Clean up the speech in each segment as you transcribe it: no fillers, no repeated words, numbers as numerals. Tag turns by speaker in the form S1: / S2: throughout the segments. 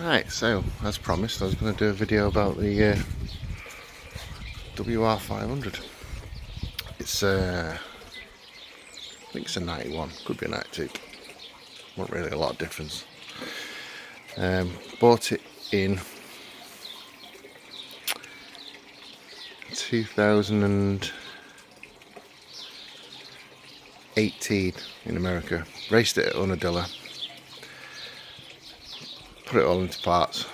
S1: Right, so as promised, I was going to do a video about the WR500. It's I think it's a 91, could be a 92. Not really a lot of difference. Bought it in 2018 in America. Raced it at Unadilla. Put it all into parts,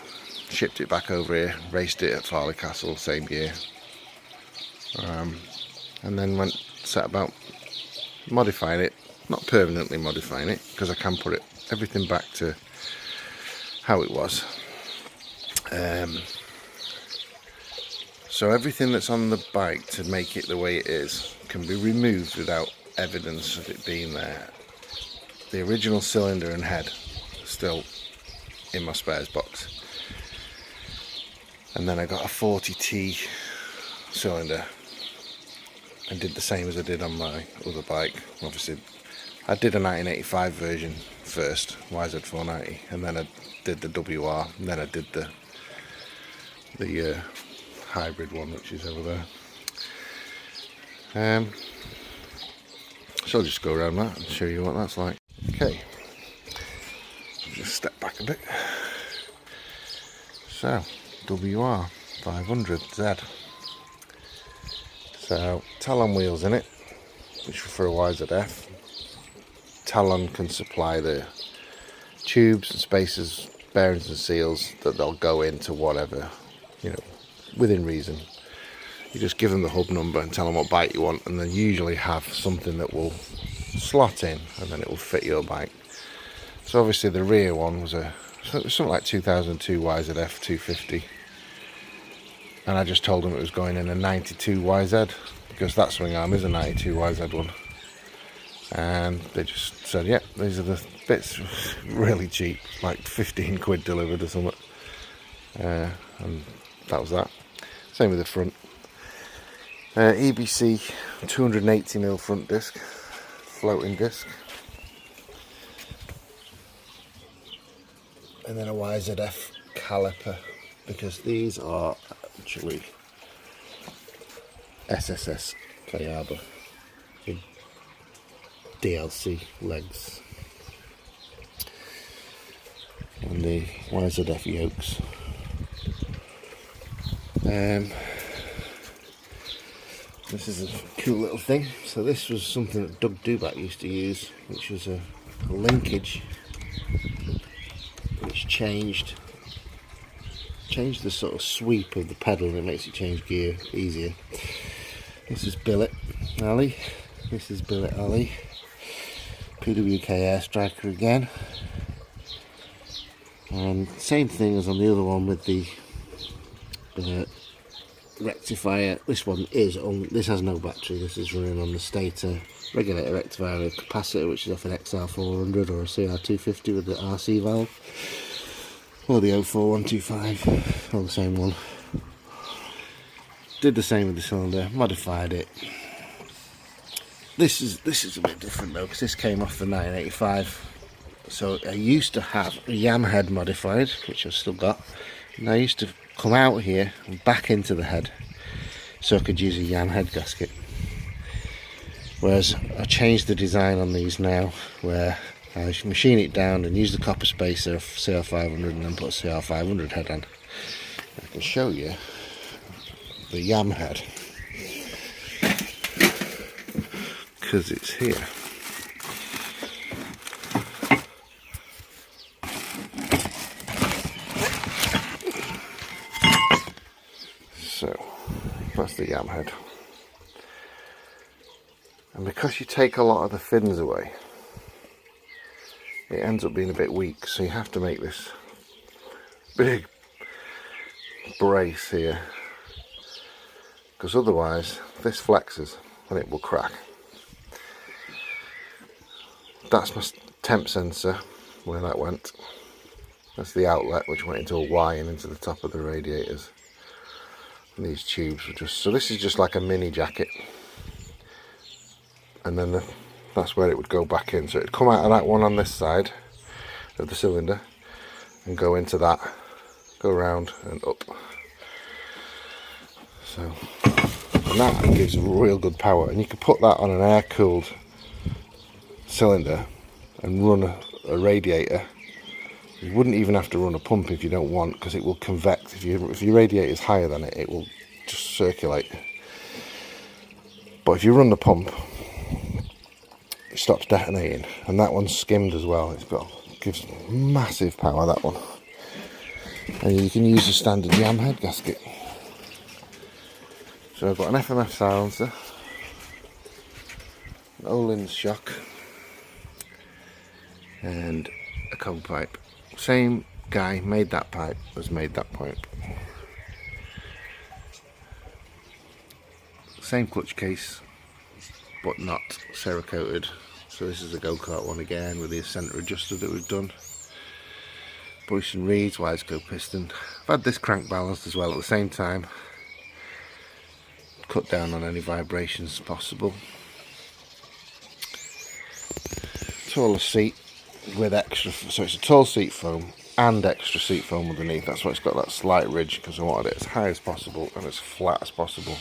S1: shipped it back over here, raced it at Farley Castle same year, and then set about modifying it, not permanently modifying it, because I can put everything back to how it was. So everything that's on the bike to make it the way it is can be removed without evidence of it being there. The original cylinder and head are still in my spares box, and then I got a 40T cylinder and did the same as I did on my other bike. Obviously I did a 1985 version first, YZ490, and then I did the WR, and then I did the hybrid one, which is over there. So I'll just go around that and show you what that's like. Okay, just step back a bit. So, WR500z. So, Talon wheels in it, which are for a YZF. Talon can supply the tubes and spacers, bearings and seals that they'll go into whatever, within reason. You just give them the hub number and tell them what bike you want, and they usually have something that will slot in and then it will fit your bike. So obviously the rear one was something like 2002 YZF 250, and I just told them it was going in a 92 YZ, because that swing arm is a 92 YZ one, and they just said, yep, these are the bits. Really cheap, like 15 quid delivered or something, and that was that. Same with the front. EBC 280mm front disc, floating disc, and then a YZF caliper, because these are actually SSS Kayaba with DLC legs, and the YZF yokes. This is a cool little thing. So this was something that Doug Duback used to use, which was a linkage which changed the sort of sweep of the pedal, and it makes it change gear easier. This is Billet Ali. This is Billet Ali. PWK Air Striker again. And same thing as on the other one with the rectifier. This one this has no battery. This is running on the stator regulator rectifier capacitor, which is off an XR400 or a CR250 with the RC valve, or the 04125, or the same one. Did the same with the cylinder, modified it. This is a bit different though, because this came off the 1985. So I used to have a Yam head modified, which I've still got, and I used to come out here and back into the head so I could use a Yam head gasket. Whereas I changed the design on these now, where I machine it down and use the copper spacer of CR500 and then put a CR500 head on. I can show you the Yam head, because it's here. So that's the Yam head, and because you take a lot of the fins away, it ends up being a bit weak, so you have to make this big brace here, because otherwise this flexes and it will crack. That's my temp sensor, where that went. That's the outlet, which went into a Y and into the top of the radiators. And these tubes were so this is just like a mini jacket, and then that's where it would go back in. So it'd come out of that one on this side of the cylinder, and go into that, go around and up. So, and that gives real good power, and you can put that on an air-cooled cylinder and run a radiator. You wouldn't even have to run a pump if you don't want, because it will convect. If your radiator is higher than it, it will just circulate. But if you run the pump, it stops detonating, and that one's skimmed as well. Gives massive power, that one. And you can use the standard Yam head gasket. So I've got an FMF silencer, an Olin's shock, and a cold pipe. Same guy made that pipe as made that pipe. Same clutch case, but not cerakoted. So this is a go-kart one again with the centre adjuster that we've done. Bush and Reeds, Wiseco piston. I've had this crank balanced as well at the same time. Cut down on any vibrations possible. Taller seat with extra, so it's a tall seat foam and extra seat foam underneath. That's why it's got that slight ridge, because I wanted it as high as possible and as flat as possible.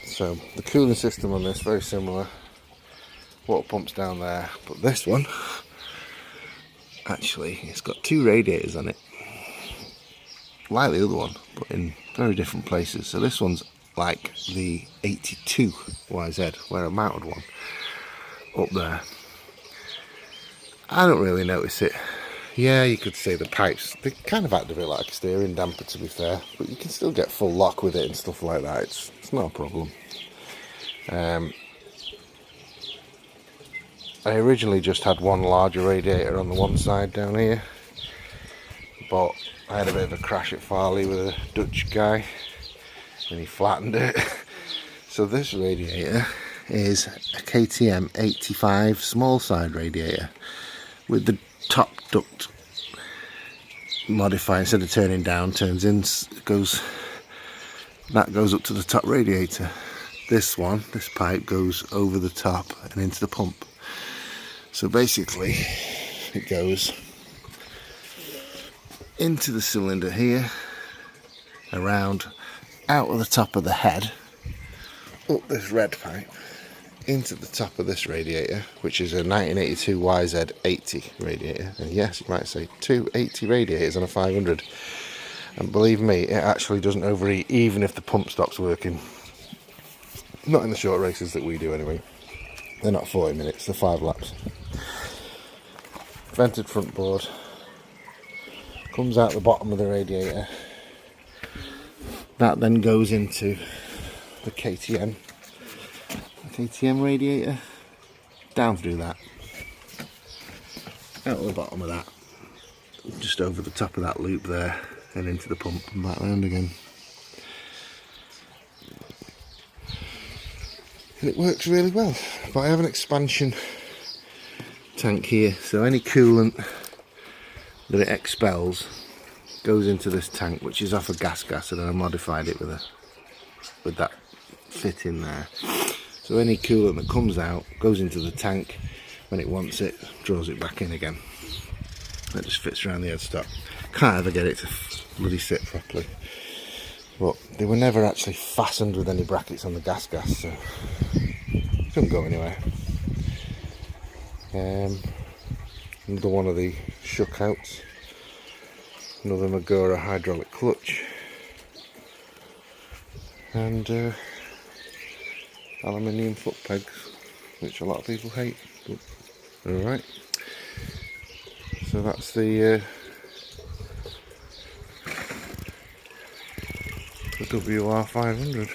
S1: So the cooling system on this, very similar. Water pumps down there, but this one, actually, it's got two radiators on it. Like the other one, but in very different places. So this one's like the 82 YZ, where I mounted one up there. I don't really notice it. Yeah, you could say the pipes, they kind of act a bit like a steering damper, to be fair, but you can still get full lock with it and stuff like that. It's not a problem. I originally just had one larger radiator on the one side down here, but I had a bit of a crash at Farley with a Dutch guy and he flattened it. So this radiator is a KTM 85 small side radiator with the top duct modified. Instead of turning down, turns in, that goes up to the top radiator. This pipe goes over the top and into the pump. So basically it goes into the cylinder here, around, out of the top of the head, up this red pipe, into the top of this radiator, which is a 1982 YZ80 radiator. And yes, you might say 280 radiators on a 500. And believe me, it actually doesn't overheat even if the pump stops working. Not in the short races that we do anyway. They're not 40 minutes, they're 5 laps. Vented front board. Comes out the bottom of the radiator. That then goes into the KTM radiator, down through that, out of the bottom of that, just over the top of that loop there, and into the pump and back round again. And it works really well. But I have an expansion tank here, so any coolant that it expels goes into this tank, which is off a gas and I modified it with that fit in there. So any coolant that comes out goes into the tank. When it wants it, draws it back in again. That just fits around the headstock. Can't ever get it to bloody sit properly. But they were never actually fastened with any brackets on the gas, so it couldn't go anywhere. Another one of the shook outs. Another Magura hydraulic clutch. And aluminium foot pegs, which a lot of people hate, but they're alright. So that's the WR500.